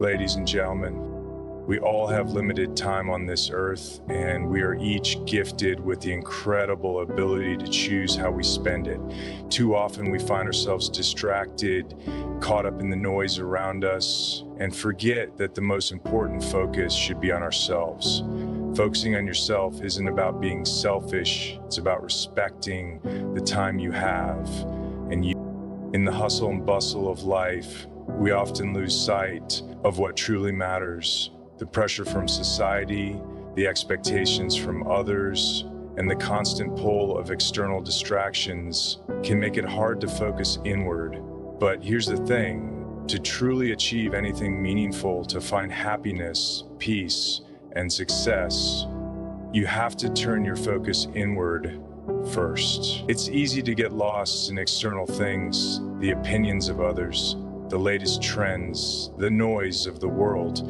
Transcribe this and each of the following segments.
Ladies and gentlemen, we all have limited time on this earth, and we are each gifted with the incredible ability to choose how we spend it. Too often we find ourselves distracted, caught up in the noise around us, and forget that the most important focus should be on ourselves. Focusing on yourself isn't about being selfish, it's about respecting the time you have and you. In the hustle and bustle of life, we often lose sight of what truly matters. The pressure from society, the expectations from others, and the constant pull of external distractions can make it hard to focus inward. But here's the thing, to truly achieve anything meaningful, to find happiness, peace, and success, you have to turn your focus inward first. It's easy to get lost in external things, the opinions of others, the latest trends, the noise of the world.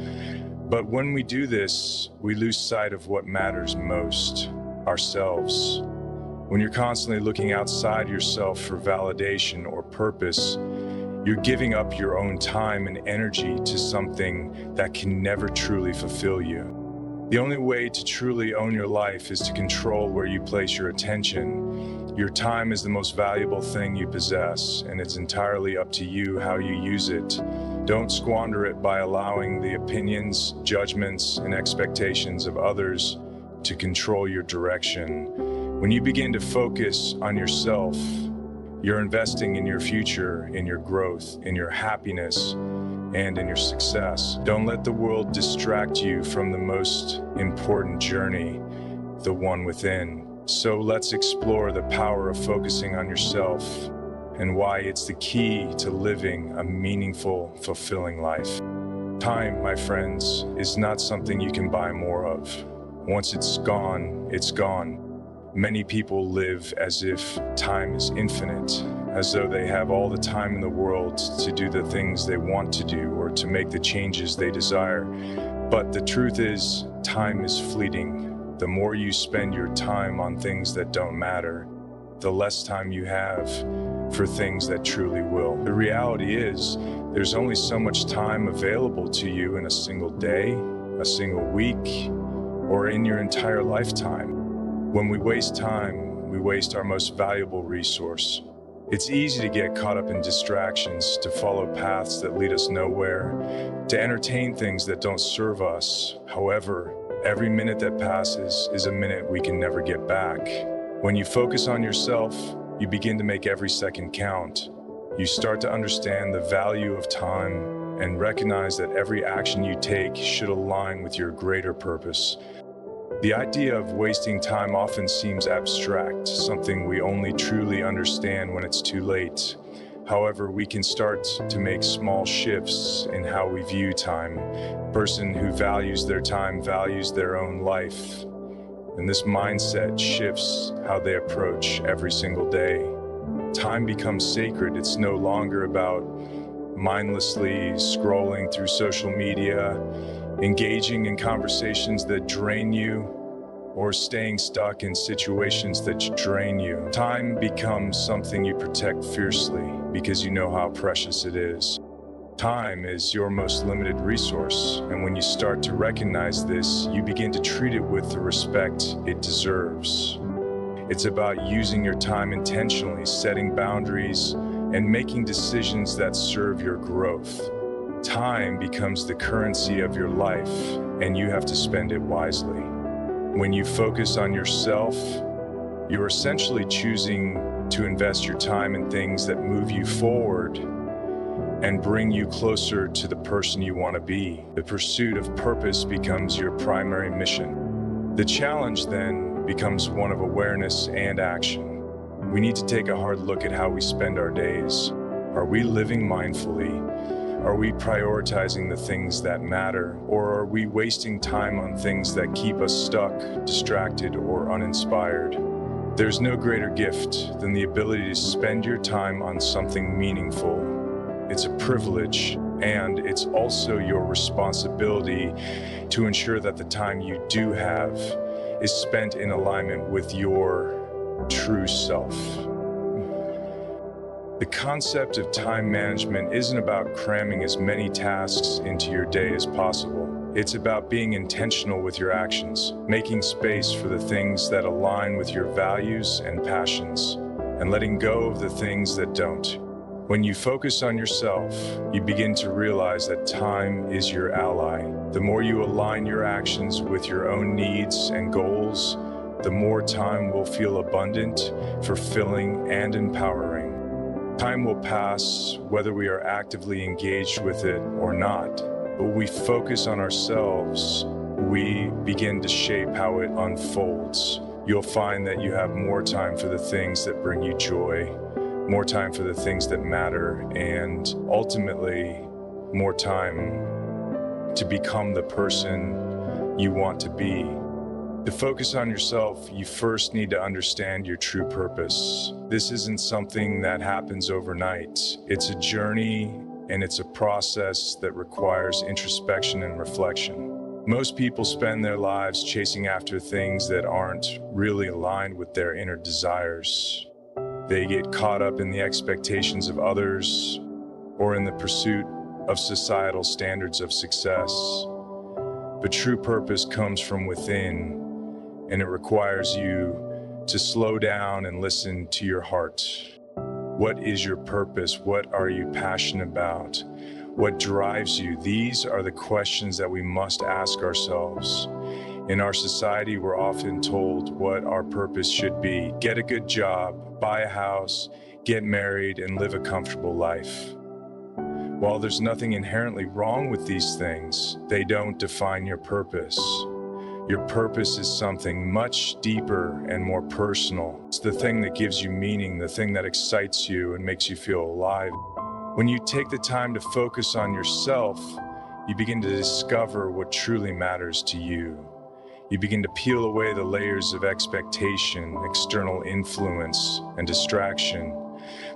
But when we do this, we lose sight of what matters most, ourselves. When you're constantly looking outside yourself for validation or purpose, you're giving up your own time and energy to something that can never truly fulfill you. The only way to truly own your life is to control where you place your attention. Your time is the most valuable thing you possess, and it's entirely up to you how you use it. Don't squander it by allowing the opinions, judgments, and expectations of others to control your direction. When you begin to focus on yourself, you're investing in your future, in your growth, in your happiness, and in your success. Don't let the world distract you from the most important journey, the one within. So let's explore the power of focusing on yourself and why it's the key to living a meaningful, fulfilling life. Time, my friends, is not something you can buy more of. Once it's gone, it's gone. Many people live as if time is infinite, as though they have all the time in the world to do the things they want to do or to make the changes they desire. But the truth is, time is fleeting. The more you spend your time on things that don't matter, the less time you have for things that truly will. The reality is, there's only so much time available to you in a single day, a single week, or in your entire lifetime. When we waste time, we waste our most valuable resource. It's easy to get caught up in distractions, to follow paths that lead us nowhere, to entertain things that don't serve us. However, every minute that passes is a minute we can never get back. When you focus on yourself, you begin to make every second count. You start to understand the value of time and recognize that every action you take should align with your greater purpose. The idea of wasting time often seems abstract, something we only truly understand when it's too late. However, we can start to make small shifts in how we view time. A person who values their time values their own life. And this mindset shifts how they approach every single day. Time becomes sacred. It's no longer about mindlessly scrolling through social media, engaging in conversations that drain you, or staying stuck in situations that drain you. Time becomes something you protect fiercely because you know how precious it is. Time is your most limited resource, and when you start to recognize this, you begin to treat it with the respect it deserves. It's about using your time intentionally, setting boundaries, and making decisions that serve your growth. Time becomes the currency of your life, and you have to spend it wisely. When you focus on yourself, you're essentially choosing to invest your time in things that move you forward and bring you closer to the person you want to be. The pursuit of purpose becomes your primary mission. The challenge then becomes one of awareness and action. We need to take a hard look at how we spend our days. Are we living mindfully? Are we prioritizing the things that matter? Or are we wasting time on things that keep us stuck, distracted, or uninspired? There's no greater gift than the ability to spend your time on something meaningful. It's a privilege, and it's also your responsibility to ensure that the time you do have is spent in alignment with your true self. The concept of time management isn't about cramming as many tasks into your day as possible. It's about being intentional with your actions, making space for the things that align with your values and passions, and letting go of the things that don't. When you focus on yourself, you begin to realize that time is your ally. The more you align your actions with your own needs and goals, the more time will feel abundant, fulfilling, and empowering. Time will pass whether we are actively engaged with it or not. But when we focus on ourselves, we begin to shape how it unfolds. You'll find that you have more time for the things that bring you joy, more time for the things that matter, and ultimately, more time to become the person you want to be. To focus on yourself, you first need to understand your true purpose. This isn't something that happens overnight. It's a journey, and it's a process that requires introspection and reflection. Most people spend their lives chasing after things that aren't really aligned with their inner desires. They get caught up in the expectations of others or in the pursuit of societal standards of success. But true purpose comes from within, and it requires you to slow down and listen to your heart. What is your purpose? What are you passionate about? What drives you? These are the questions that we must ask ourselves. In our society, we're often told what our purpose should be. Get a good job, buy a house, get married, and live a comfortable life. While there's nothing inherently wrong with these things, they don't define your purpose. Your purpose is something much deeper and more personal. It's the thing that gives you meaning, the thing that excites you and makes you feel alive. When you take the time to focus on yourself, you begin to discover what truly matters to you. You begin to peel away the layers of expectation, external influence, and distraction.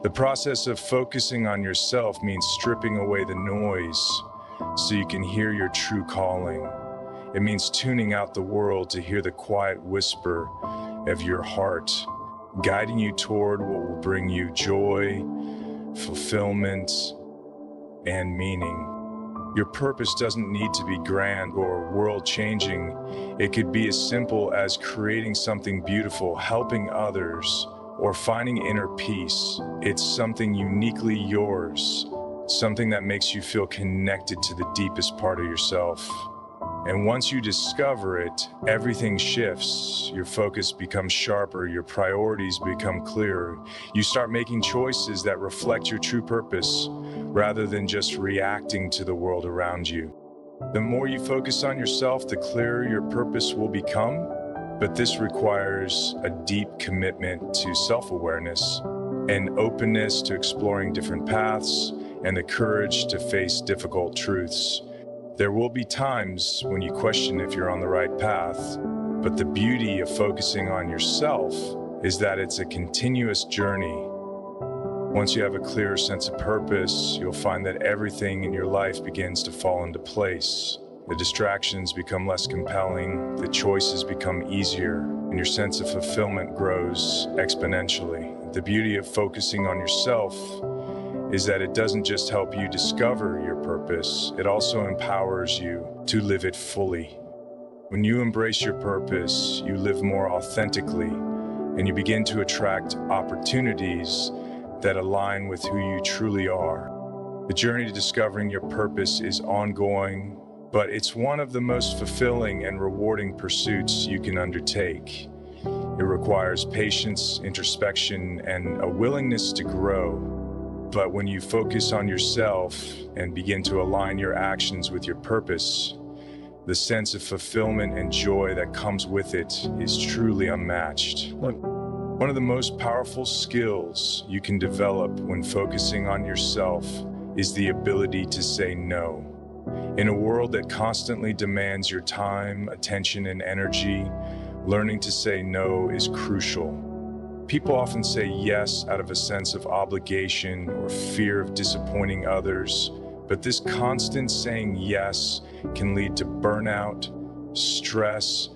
The process of focusing on yourself means stripping away the noise so you can hear your true calling. It means tuning out the world to hear the quiet whisper of your heart, guiding you toward what will bring you joy, fulfillment, and meaning. Your purpose doesn't need to be grand or world-changing. It could be as simple as creating something beautiful, helping others, or finding inner peace. It's something uniquely yours, something that makes you feel connected to the deepest part of yourself. And once you discover it, everything shifts. Your focus becomes sharper, your priorities become clearer. You start making choices that reflect your true purpose, rather than just reacting to the world around you. The more you focus on yourself, the clearer your purpose will become. But this requires a deep commitment to self-awareness, an openness to exploring different paths, and the courage to face difficult truths. There will be times when you question if you're on the right path, but the beauty of focusing on yourself is that it's a continuous journey. Once you have a clearer sense of purpose, you'll find that everything in your life begins to fall into place. The distractions become less compelling, the choices become easier, and your sense of fulfillment grows exponentially. The beauty of focusing on yourself is that it doesn't just help you discover your purpose, it also empowers you to live it fully. When you embrace your purpose, you live more authentically, and you begin to attract opportunities that align with who you truly are. The journey to discovering your purpose is ongoing, but it's one of the most fulfilling and rewarding pursuits you can undertake. It requires patience, introspection, and a willingness to grow. But when you focus on yourself and begin to align your actions with your purpose, the sense of fulfillment and joy that comes with it is truly unmatched. One of the most powerful skills you can develop when focusing on yourself is the ability to say no. In a world that constantly demands your time, attention, and energy, learning to say no is crucial. People often say yes out of a sense of obligation or fear of disappointing others, but this constant saying yes can lead to burnout, stress,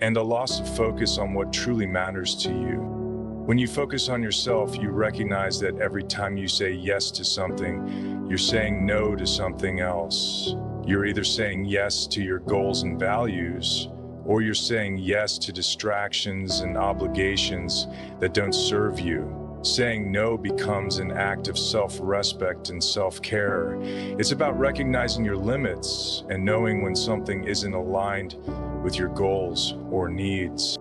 and a loss of focus on what truly matters to you. When you focus on yourself, you recognize that every time you say yes to something, you're saying no to something else. You're either saying yes to your goals and values, or you're saying yes to distractions and obligations that don't serve you. Saying no becomes an act of self-respect and self-care. It's about recognizing your limits and knowing when something isn't aligned with your goals or needs.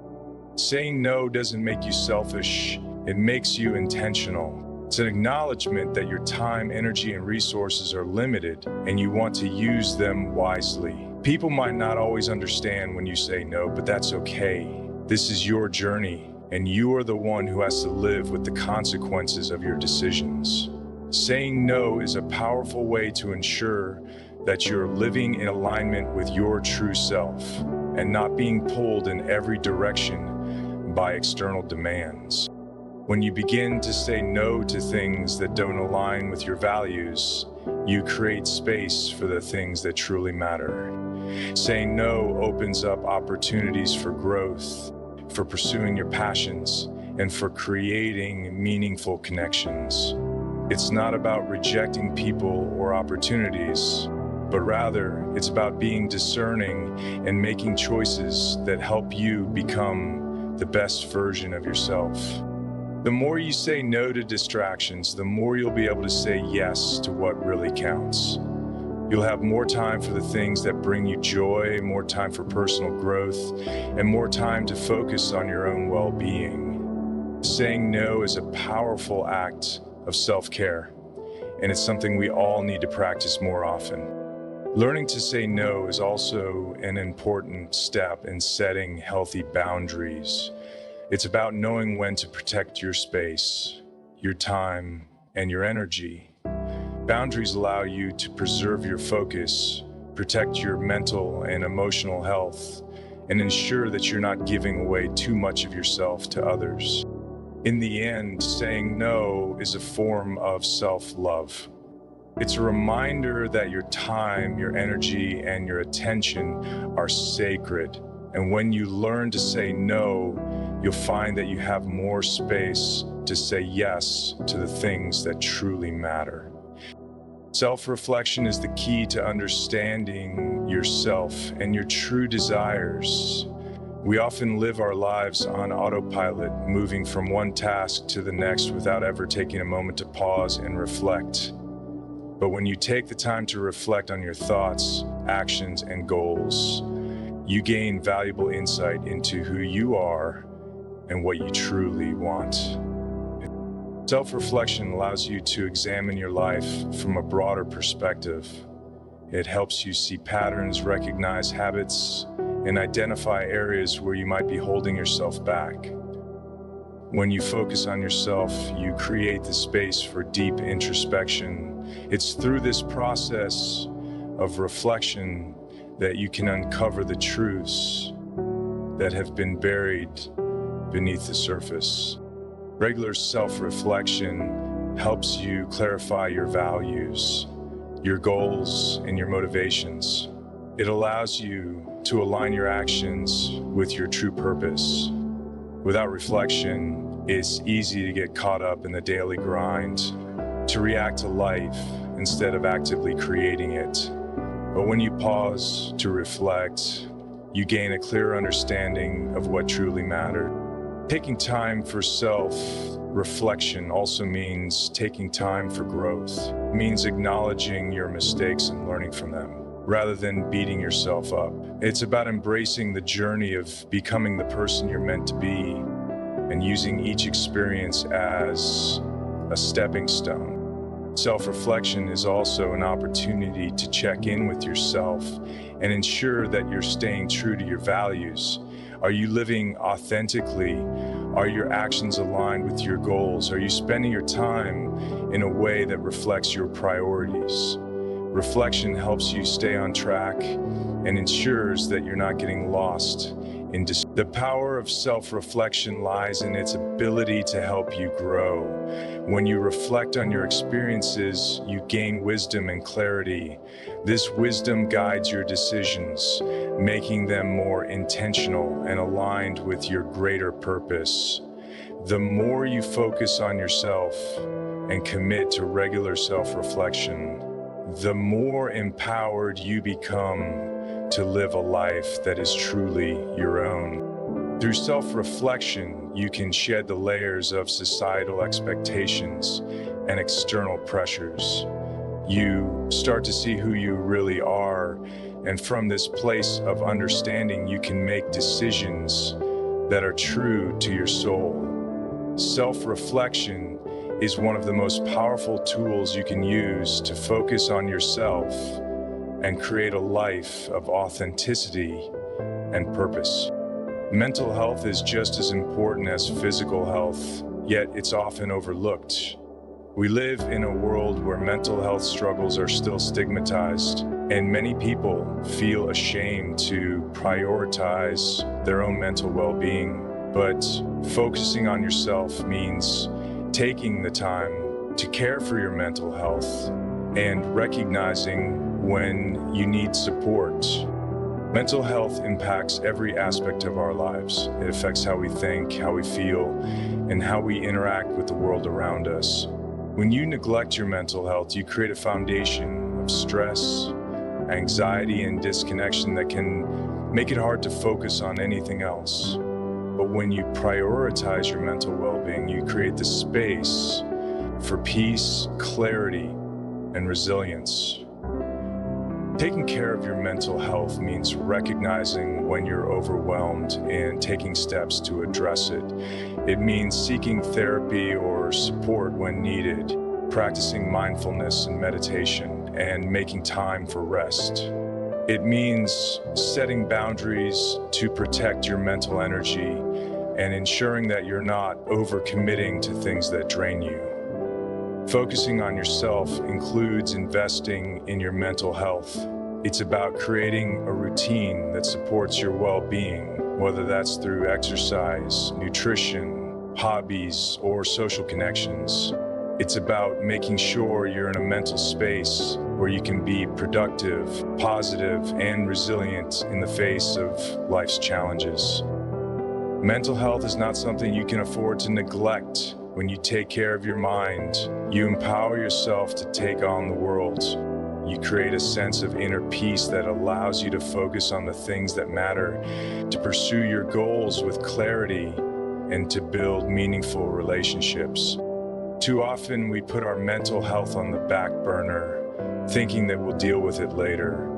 Saying no doesn't make you selfish, it makes you intentional. It's an acknowledgement that your time, energy, and resources are limited and you want to use them wisely. People might not always understand when you say no, but that's okay. This is your journey, and you are the one who has to live with the consequences of your decisions. Saying no is a powerful way to ensure that you're living in alignment with your true self and not being pulled in every direction by external demands. When you begin to say no to things that don't align with your values, you create space for the things that truly matter. Saying no opens up opportunities for growth, for pursuing your passions, and for creating meaningful connections. It's not about rejecting people or opportunities, but rather it's about being discerning and making choices that help you become the best version of yourself. The more you say no to distractions, the more you'll be able to say yes to what really counts. You'll have more time for the things that bring you joy, more time for personal growth, and more time to focus on your own well-being. Saying no is a powerful act of self-care, and it's something we all need to practice more often. Learning to say no is also an important step in setting healthy boundaries. It's about knowing when to protect your space, your time, and your energy. Boundaries allow you to preserve your focus, protect your mental and emotional health, and ensure that you're not giving away too much of yourself to others. In the end, saying no is a form of self-love. It's a reminder that your time, your energy, and your attention are sacred. And when you learn to say no, you'll find that you have more space to say yes to the things that truly matter. Self-reflection is the key to understanding yourself and your true desires. We often live our lives on autopilot, moving from one task to the next without ever taking a moment to pause and reflect. But when you take the time to reflect on your thoughts, actions, and goals, you gain valuable insight into who you are and what you truly want. Self-reflection allows you to examine your life from a broader perspective. It helps you see patterns, recognize habits, and identify areas where you might be holding yourself back. When you focus on yourself, you create the space for deep introspection. It's through this process of reflection that you can uncover the truths that have been buried beneath the surface. Regular self-reflection helps you clarify your values, your goals, and your motivations. It allows you to align your actions with your true purpose. Without reflection, it's easy to get caught up in the daily grind, to react to life instead of actively creating it. But when you pause to reflect, you gain a clearer understanding of what truly matters. Taking time for self-reflection also means taking time for growth. It means acknowledging your mistakes and learning from them, rather than beating yourself up. It's about embracing the journey of becoming the person you're meant to be and using each experience as a stepping stone. Self-reflection is also an opportunity to check in with yourself and ensure that you're staying true to your values. Are you living authentically? Are your actions aligned with your goals? Are you spending your time in a way that reflects your priorities? Reflection helps you stay on track and ensures that you're not getting lost in The power of self-reflection lies in its ability to help you grow. When you reflect on your experiences, you gain wisdom and clarity. This wisdom guides your decisions, making them more intentional and aligned with your greater purpose. The more you focus on yourself and commit to regular self-reflection, the more empowered you become to live a life that is truly your own. Through self-reflection, you can shed the layers of societal expectations and external pressures. You start to see who you really are, and from this place of understanding, you can make decisions that are true to your soul. Self-reflection is one of the most powerful tools you can use to focus on yourself and create a life of authenticity and purpose. Mental health is just as important as physical health, yet it's often overlooked. We live in a world where mental health struggles are still stigmatized, and many people feel ashamed to prioritize their own mental well-being. But focusing on yourself means taking the time to care for your mental health and recognizing when you need support. Mental health impacts every aspect of our lives. It affects how we think, how we feel, and how we interact with the world around us. When you neglect your mental health, you create a foundation of stress, anxiety, and disconnection that can make it hard to focus on anything else. But when you prioritize your mental well-being, you create the space for peace, clarity, and resilience. Taking care of your mental health means recognizing when you're overwhelmed and taking steps to address it. It means seeking therapy or support when needed, practicing mindfulness and meditation, and making time for rest. It means setting boundaries to protect your mental energy and ensuring that you're not overcommitting to things that drain you. Focusing on yourself includes investing in your mental health. It's about creating a routine that supports your well-being, whether that's through exercise, nutrition, hobbies, or social connections. It's about making sure you're in a mental space where you can be productive, positive, and resilient in the face of life's challenges. Mental health is not something you can afford to neglect. When you take care of your mind, you empower yourself to take on the world. You create a sense of inner peace that allows you to focus on the things that matter, to pursue your goals with clarity, and to build meaningful relationships. Too often, we put our mental health on the back burner, thinking that we'll deal with it later.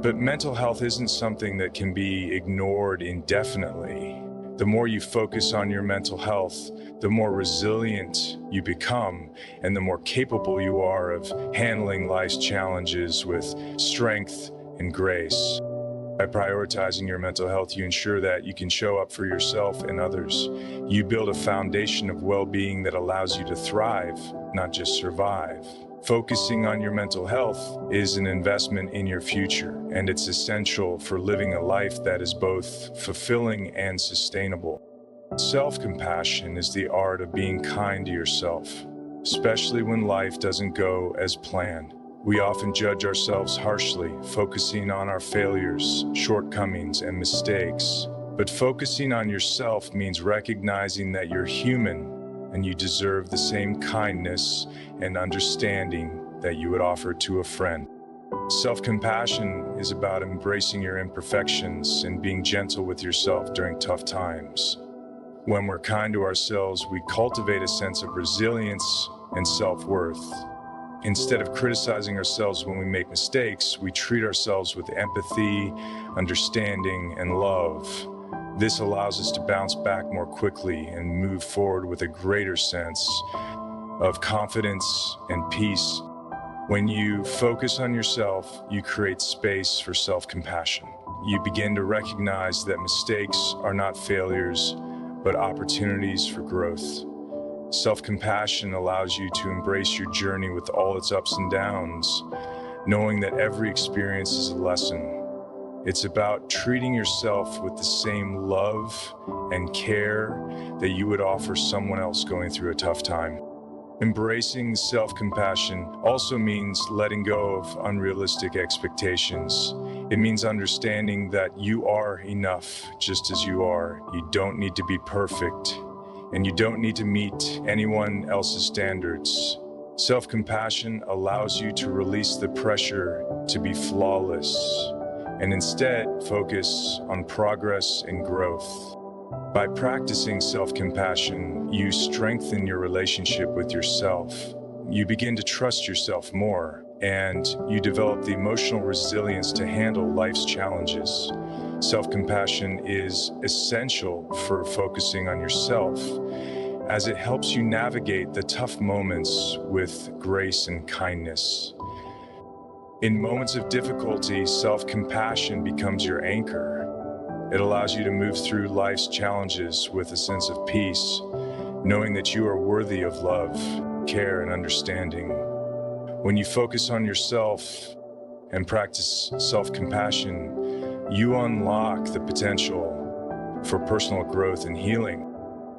But mental health isn't something that can be ignored indefinitely. The more you focus on your mental health, the more resilient you become, and the more capable you are of handling life's challenges with strength and grace. By prioritizing your mental health, you ensure that you can show up for yourself and others. You build a foundation of well-being that allows you to thrive, not just survive. Focusing on your mental health is an investment in your future, and it's essential for living a life that is both fulfilling and sustainable. Self-compassion is the art of being kind to yourself, especially when life doesn't go as planned. We often judge ourselves harshly, focusing on our failures, shortcomings, and mistakes. But focusing on yourself means recognizing that you're human and you deserve the same kindness and understanding that you would offer to a friend. Self-compassion is about embracing your imperfections and being gentle with yourself during tough times. When we're kind to ourselves, we cultivate a sense of resilience and self-worth. Instead of criticizing ourselves when we make mistakes, we treat ourselves with empathy, understanding, and love. This allows us to bounce back more quickly and move forward with a greater sense of confidence and peace. When you focus on yourself, you create space for self-compassion. You begin to recognize that mistakes are not failures, but opportunities for growth. Self-compassion allows you to embrace your journey with all its ups and downs, knowing that every experience is a lesson. It's about treating yourself with the same love and care that you would offer someone else going through a tough time. Embracing self-compassion also means letting go of unrealistic expectations. It means understanding that you are enough just as you are. You don't need to be perfect. and you don't need to meet anyone else's standards. Self-compassion allows you to release the pressure to be flawless and instead focus on progress and growth. By practicing self-compassion, you strengthen your relationship with yourself. You begin to trust yourself more, and you develop the emotional resilience to handle life's challenges. Self-compassion is essential for focusing on yourself, as it helps you navigate the tough moments with grace and kindness. In moments of difficulty, self-compassion becomes your anchor. It allows you to move through life's challenges with a sense of peace, knowing that you are worthy of love, care, and understanding. When you focus on yourself and practice self-compassion, you unlock the potential for personal growth and healing.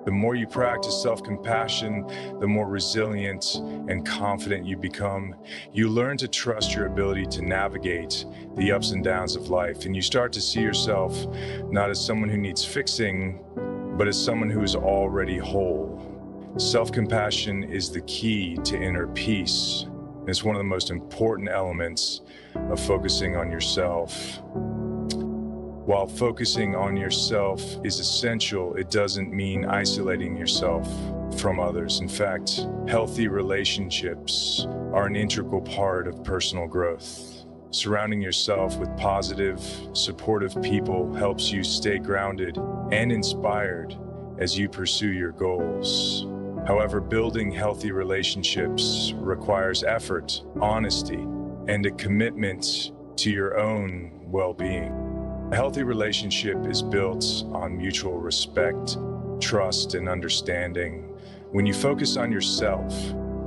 The more you practice self-compassion, the more resilient and confident you become. You learn to trust your ability to navigate the ups and downs of life, and you start to see yourself not as someone who needs fixing, but as someone who is already whole. Self-compassion is the key to inner peace. It's one of the most important elements of focusing on yourself. While focusing on yourself is essential, it doesn't mean isolating yourself from others. In fact, healthy relationships are an integral part of personal growth. Surrounding yourself with positive, supportive people helps you stay grounded and inspired as you pursue your goals. However, building healthy relationships requires effort, honesty, and a commitment to your own well-being. A healthy relationship is built on mutual respect, trust, and understanding. When you focus on yourself,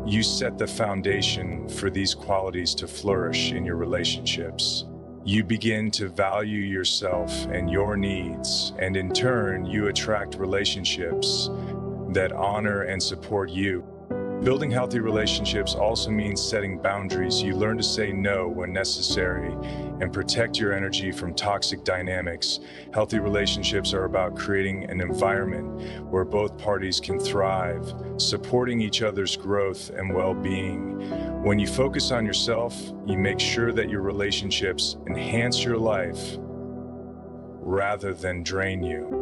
you set the foundation for these qualities to flourish in your relationships. You begin to value yourself and your needs, and in turn, you attract relationships that honor and support you. Building healthy relationships also means setting boundaries. You learn to say no when necessary and protect your energy from toxic dynamics. Healthy relationships are about creating an environment where both parties can thrive, supporting each other's growth and well-being. When you focus on yourself, you make sure that your relationships enhance your life rather than drain you.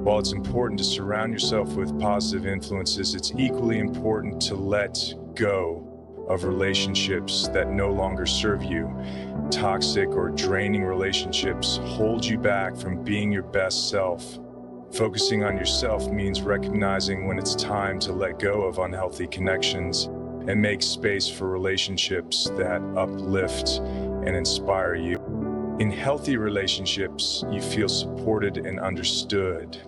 While it's important to surround yourself with positive influences, it's equally important to let go of relationships that no longer serve you. Toxic or draining relationships hold you back from being your best self. Focusing on yourself means recognizing when it's time to let go of unhealthy connections and make space for relationships that uplift and inspire you. In healthy relationships, you feel supported and understood.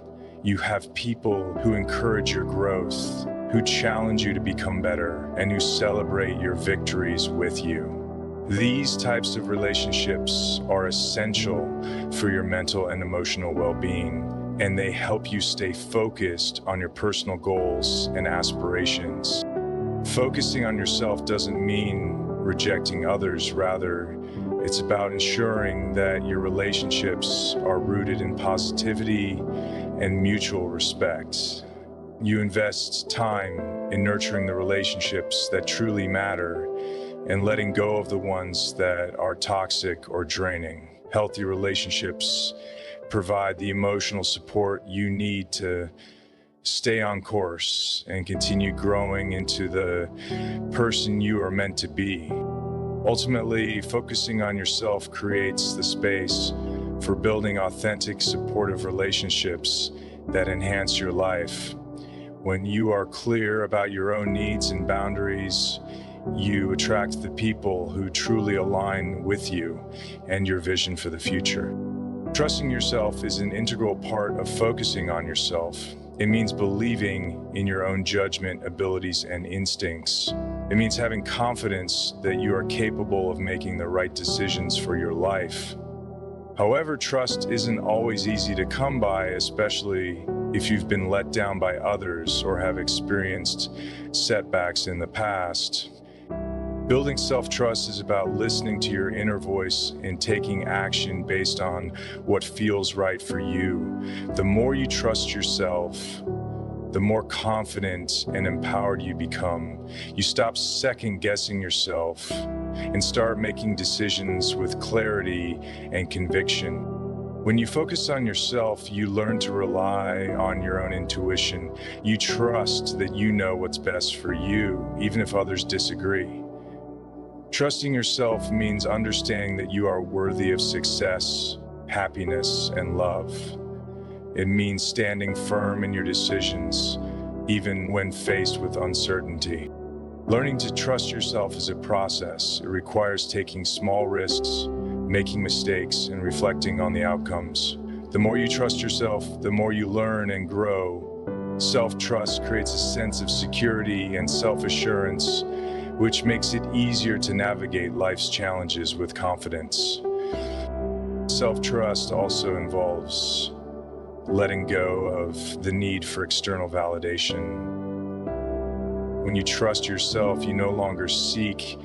You have people who encourage your growth, who challenge you to become better, and who celebrate your victories with you. These types of relationships are essential for your mental and emotional well-being, and they help you stay focused on your personal goals and aspirations. Focusing on yourself doesn't mean rejecting others. Rather, it's about ensuring that your relationships are rooted in positivity and mutual respect. You invest time in nurturing the relationships that truly matter and letting go of the ones that are toxic or draining. Healthy relationships provide the emotional support you need to stay on course and continue growing into the person you are meant to be. Ultimately, focusing on yourself creates the space for building authentic, supportive relationships that enhance your life. When you are clear about your own needs and boundaries, you attract the people who truly align with you and your vision for the future. Trusting yourself is an integral part of focusing on yourself. It means believing in your own judgment, abilities, and instincts. It means having confidence that you are capable of making the right decisions for your life. However, trust isn't always easy to come by, especially if you've been let down by others or have experienced setbacks in the past. Building self-trust is about listening to your inner voice and taking action based on what feels right for you. The more you trust yourself, the more confident and empowered you become. You stop second guessing yourself and start making decisions with clarity and conviction. When you focus on yourself, you learn to rely on your own intuition. You trust that you know what's best for you, even if others disagree. Trusting yourself means understanding that you are worthy of success, happiness, and love. It means standing firm in your decisions, even when faced with uncertainty. Learning to trust yourself is a process. It requires taking small risks, making mistakes, and reflecting on the outcomes. The more you trust yourself, the more you learn and grow. Self-trust creates a sense of security and self-assurance, which makes it easier to navigate life's challenges with confidence. Self-trust also involves letting go of the need for external validation. When you trust yourself, you no longer seek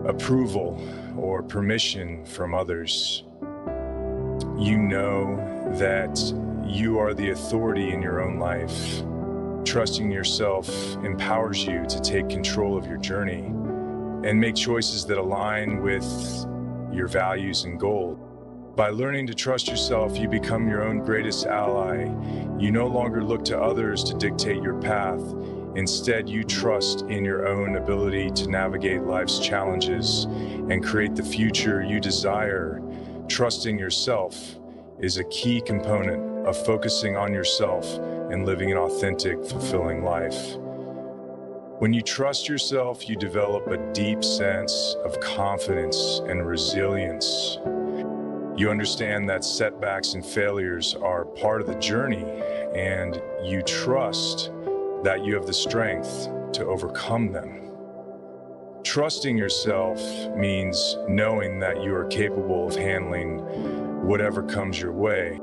approval or permission from others. You know that you are the authority in your own life. Trusting yourself empowers you to take control of your journey and make choices that align with your values and goals. By learning to trust yourself, you become your own greatest ally. You no longer look to others to dictate your path. Instead, you trust in your own ability to navigate life's challenges and create the future you desire. Trusting yourself is a key component of focusing on yourself and living an authentic, fulfilling life. When you trust yourself, you develop a deep sense of confidence and resilience. You understand that setbacks and failures are part of the journey, and you trust that you have the strength to overcome them. Trusting yourself means knowing that you are capable of handling whatever comes your way.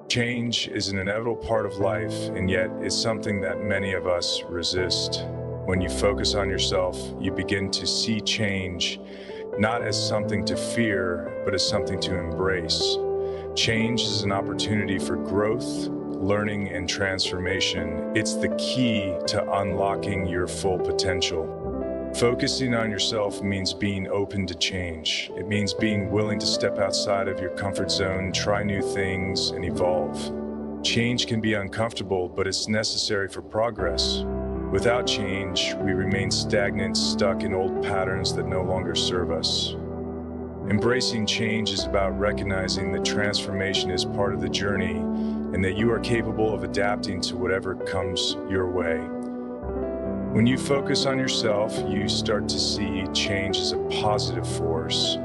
Change is an inevitable part of life, and yet is something that many of us resist. When you focus on yourself, you begin to see change not as something to fear, but as something to embrace. Change is an opportunity for growth, learning, and transformation. It's the key to unlocking your full potential. Focusing on yourself means being open to change. It means being willing to step outside of your comfort zone, try new things, and evolve. Change can be uncomfortable, but it's necessary for progress. Without change, we remain stagnant, stuck in old patterns that no longer serve us. Embracing change is about recognizing that transformation is part of the journey and that you are capable of adapting to whatever comes your way. When you focus on yourself, you start to see change as a positive force.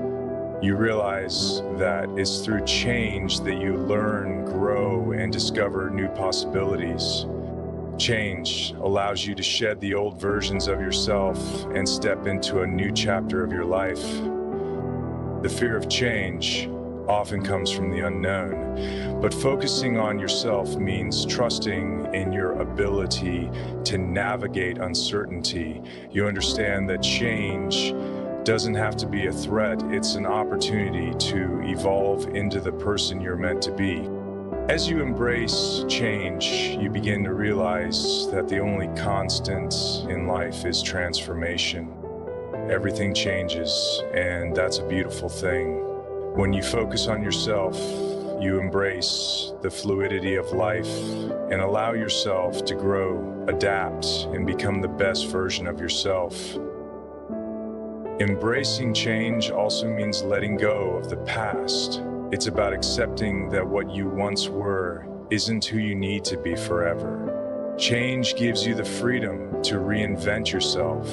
You realize that it's through change that you learn, grow, and discover new possibilities. Change allows you to shed the old versions of yourself and step into a new chapter of your life. The fear of change often comes from the unknown, but focusing on yourself means trusting in your ability to navigate uncertainty. You understand that change doesn't have to be a threat, it's an opportunity to evolve into the person you're meant to be. As you embrace change, you begin to realize that the only constant in life is transformation. Everything changes, and that's a beautiful thing. When you focus on yourself, you embrace the fluidity of life and allow yourself to grow, adapt, and become the best version of yourself. Embracing change also means letting go of the past. It's about accepting that what you once were isn't who you need to be forever. Change gives you the freedom to reinvent yourself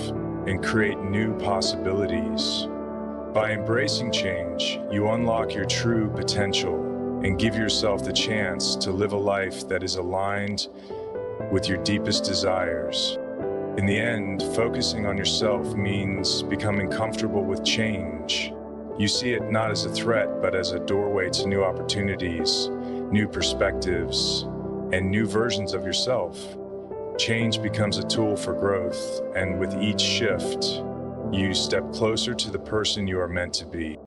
and create new possibilities. By embracing change, you unlock your true potential and give yourself the chance to live a life that is aligned with your deepest desires. In the end, focusing on yourself means becoming comfortable with change. You see it not as a threat, but as a doorway to new opportunities, new perspectives, and new versions of yourself. Change becomes a tool for growth, and with each shift, you step closer to the person you are meant to be.